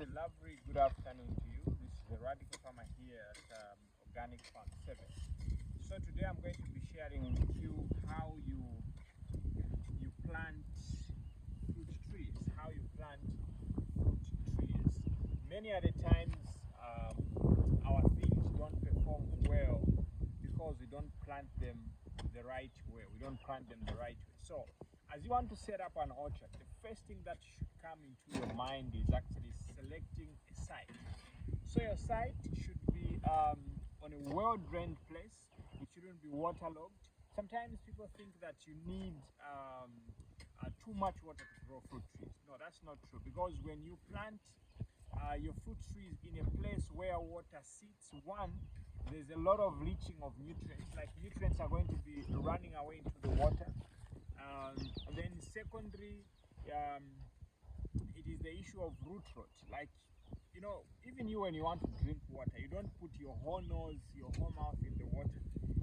A lovely good afternoon to you. This is the Radical Farmer here at Organic Farm 7. So today I'm going to be sharing with you how you plant fruit trees. How you plant fruit trees. Many other times our things don't perform well because we don't plant them the right way. We don't plant them the right way. So as you want to set up an orchard, the first thing that should come into your mind is actually selecting a site. So your site should be on a well-drained place. It shouldn't be waterlogged. Sometimes people think that you need too much water to grow fruit trees. No, that's not true, because when you plant your fruit trees in a place where water sits, one, there's a lot of leaching of nutrients, like nutrients are going to be running away into the water. And then secondly, it is the issue of root rot. Like, you know, even you, when you want to drink water, you don't put your whole nose, your whole mouth in the water.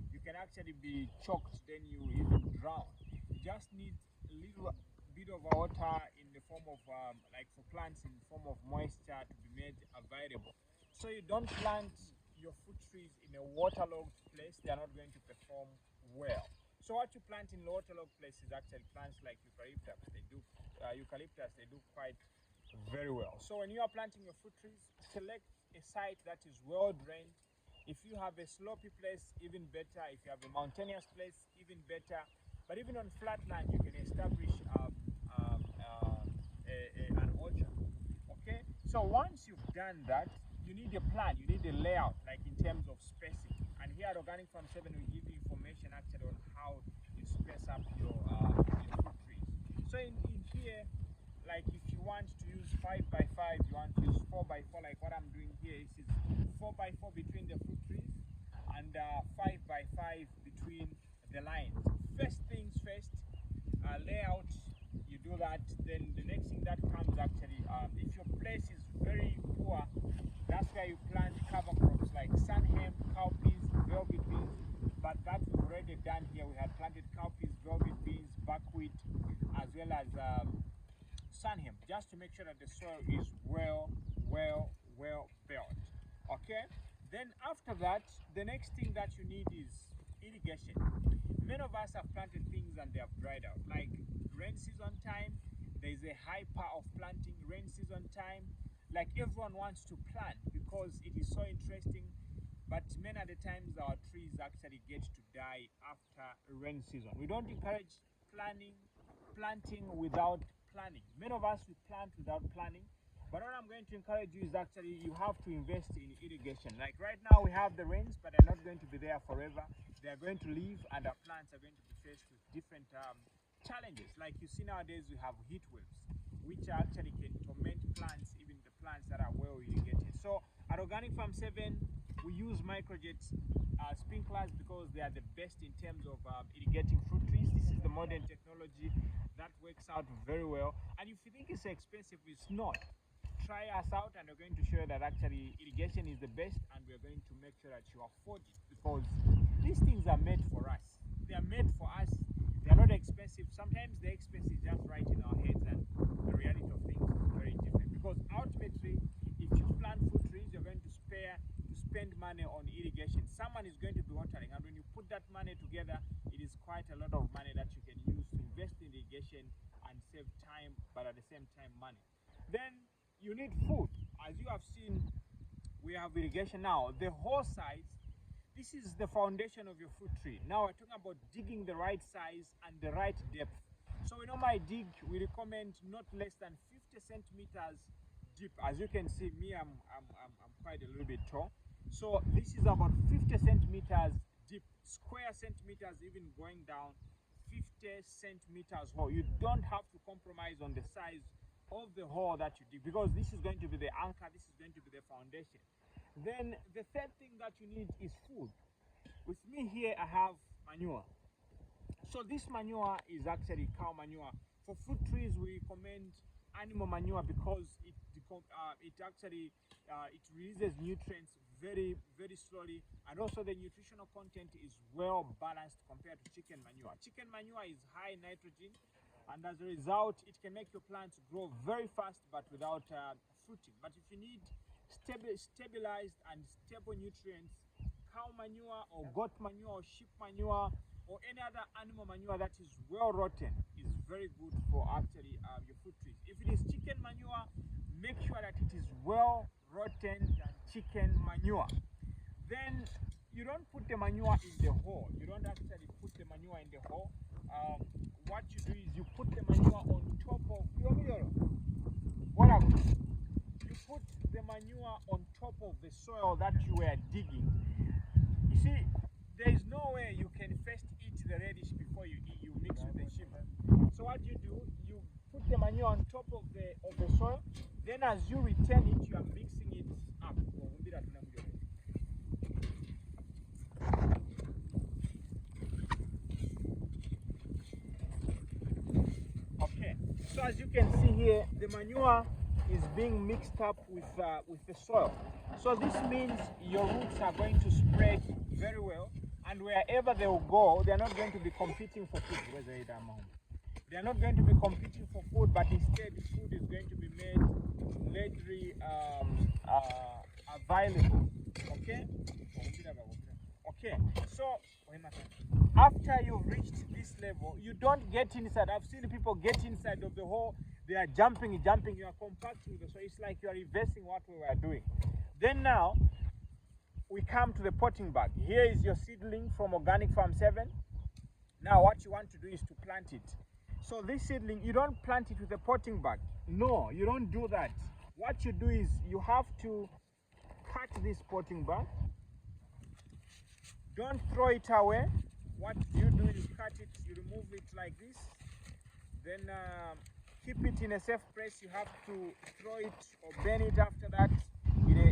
You can actually be choked, then you even drown. You just need a little bit of water in the form of, like for plants, in the form of moisture to be made available. So you don't plant your fruit trees in a waterlogged place, they are not going to perform well. So what you plant in waterlogged places, actually plants like eucalyptus, they do quite very well. So when you are planting your fruit trees, select a site that is well drained. If you have a slopey place, even better. If you have a mountainous place, even better. But even on flat land, you can establish an orchard. Okay. So once you've done that, you need a plan. You need a layout, like in terms of spacing. And here at Organic Farm 7, we give you information actually on how you space up your fruit trees. So in here, like if you want to use 5 by 5, you want to use 4 by 4, like what I'm doing here. This is 4 by 4 between the fruit trees and 5 by 5 between the lines. First things first, layout, you do that. Then the next thing that comes actually, if your place is very poor, that's where you plant cover crops like sunhemp, cowpeas, velvet beans. But that we've already done here. We had planted cowpeas, velvet beans, buckwheat, as well as sunhemp, just to make sure that the soil is well built. Okay. Then after that, the next thing that you need is irrigation. Many of us have planted things and they have dried out. Like rain season time, there is a hyper of planting. Rain season time, like everyone wants to plant because it is so interesting, but many of the times our trees actually get to die after rain season. We don't encourage planting without planning. Many of us, we plant without planning, but what I'm going to encourage you is actually you have to invest in irrigation. Like right now we have the rains, but they're not going to be there forever. They are going to leave, and our plants are going to be faced with different challenges. Like you see nowadays, we have heat waves, which actually can torment plants, even the plants that are well irrigated. So at Organic Farm 7, we use microjet sprinklers because they are the best in terms of irrigating fruit trees. This is the modern technology that works out very well. And if you think it's expensive, it's not. Try us out, and we're going to show you that actually irrigation is the best, and we're going to make sure that you afford it, because these things are made for us. They are made for us. They are not expensive. Sometimes the expense is just right in our heads, and the reality of things is very different. Because ultimately, if you plant fruit trees, you're going to spend money on irrigation. Someone is going to be watering, and when you put that money together, it is quite a lot of money that you can use to invest in irrigation and save time, but at the same time money. Then you need food. As you have seen, we have irrigation now. The whole size, this is the foundation of your fruit tree. Now we're talking about digging the right size and the right depth. So we normally dig, we recommend not less than 50 centimeters deep. As you can see, me, I'm quite a little bit tall. So this is about 50 centimeters deep, square centimeters, even going down 50 centimeters hole. You don't have to compromise on the size of the hole that you dig, because this is going to be the anchor, this is going to be the foundation. Then the third thing that you need is food. With me here, I have manure. So this manure is actually cow manure. For fruit trees, we recommend animal manure because it releases nutrients very slowly, and also the nutritional content is well balanced compared to chicken manure. Chicken manure is high nitrogen, and as a result, it can make your plants grow very fast but without fruiting. But if you need stabilized and stable nutrients, cow manure or goat manure or sheep manure or any other animal manure that is well rotten is very good for actually your fruit trees. If it is chicken manure, make sure that it is well rotten chicken manure. Then you don't put the manure in the hole. You don't actually put the manure in the hole. What you do is you put the manure on top of whatever. You put the manure on top of the soil that you were digging. You see, there is no way you can first eat the radish before you mix with the sheep. So what you do, you put the manure on top of the soil. Then as you return it, you are mixing it up. Okay, so as you can see here, the manure is being mixed up with the soil. So this means your roots are going to spread very well, and wherever they will go, they are not going to be competing for food. They are not going to be competing for food, but instead food is going to be made readily available. Okay? Okay, so after you've reached this level, you don't get inside. I've seen people get inside of the hole. They are jumping, you are compacting the soil. It's like you are reversing what we were doing. Then now, we come to the potting bag. Here is your seedling from Organic Farm 7. Now what you want to do is to plant it. So this seedling, you don't plant it with a potting bag. No, you don't do that. What you do is you have to cut this potting bag. Don't throw it away. What you do is cut it, you remove it like this. Then keep it in a safe place. You have to throw it or burn it after that in a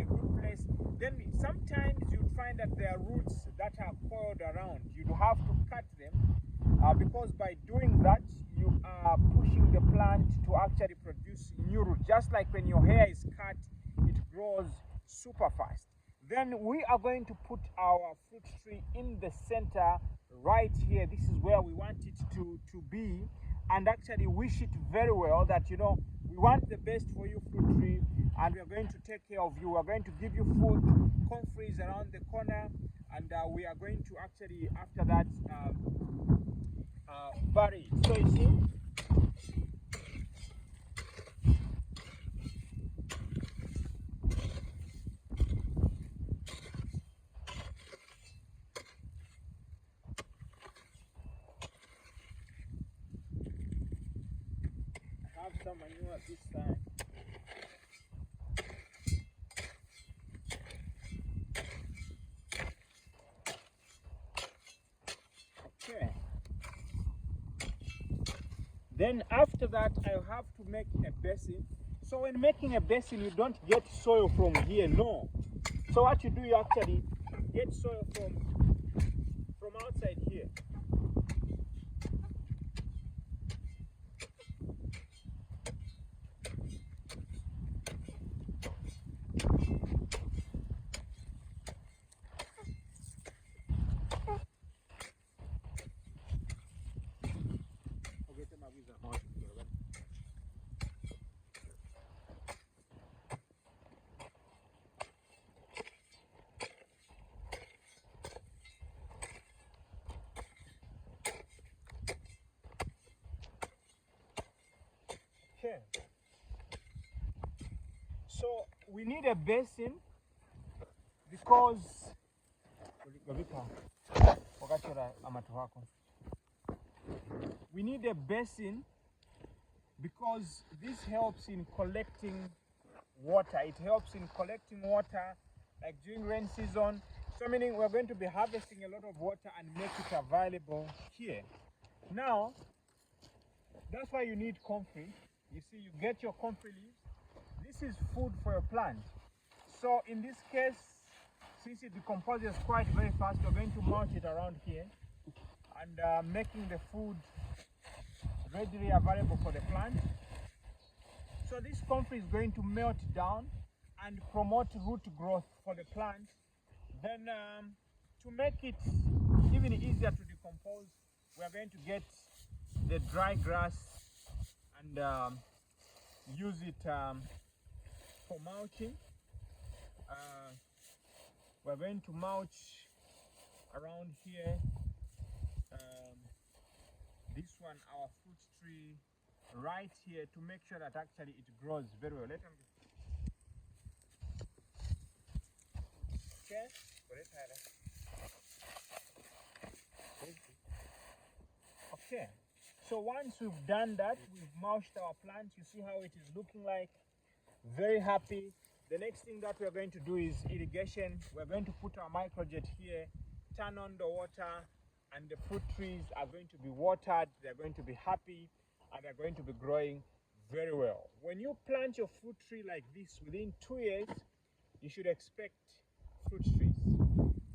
good place. Then sometimes you find that there are roots that are coiled around. You have to cut them because by doing that, you are pushing the plant to actually produce new roots. Just like when your hair is cut, it grows super fast. Then we are going to put our fruit tree in the center right here. This is where we want it to be, and actually wish it very well that, you know, we want the best for you, fruit tree, and we are going to take care of you. We are going to give you food, comfreys around the corner, and we are going to actually, after that, bury it. So you see, have some manure this side. Okay. Then after that, I have to make a basin. So when making a basin, you don't get soil from here, no. So what you do, you actually get soil from outside here. Okay. So we need a basin because we need a basin because this helps in collecting water. It helps in collecting water like during rain season. So meaning we're going to be harvesting a lot of water and make it available here. Now, that's why you need comfrey. You see, you get your comfrey leaves. This is food for your plant. So in this case, since it decomposes quite very fast, you're going to mulch it around here and making the food readily available for the plant. So this comfrey is going to melt down and promote root growth for the plant. Then to make it even easier to decompose, we are going to get the dry grass and use it for mulching. We're going to mulch around here. This one, our fruit tree, right here, to make sure that actually it grows very well. Let them. Okay. Okay. So once we've done that, we've mulched our plants. You see how it is looking like. Very happy. The next thing that we're going to do is irrigation. We're going to put our microjet here, turn on the water, and the fruit trees are going to be watered. They're going to be happy, and they're going to be growing very well. When you plant your fruit tree like this, within 2 years, you should expect fruit trees.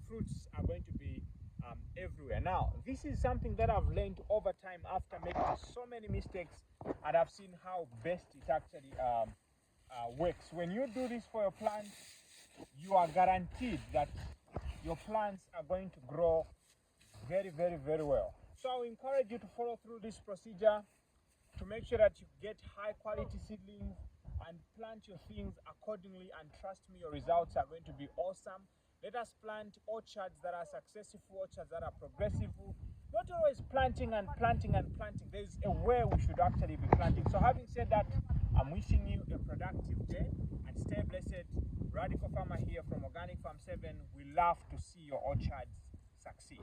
Fruits are going to be everywhere. Now, this is something that I've learned over time after making so many mistakes, and I've seen how best it actually works. When you do this for your plants, you are guaranteed that your plants are going to grow very, very, very well. So I encourage you to follow through this procedure to make sure that you get high quality seedlings and plant your things accordingly, and trust me, your results are going to be awesome. Let us plant orchards that are successful, orchards that are progressive. Not always planting and planting and planting. There's a way we should actually be planting. So having said that, I'm wishing you a productive day and stay blessed. Radical Farmer here from Organic Farm 7. We love to see your orchards succeed.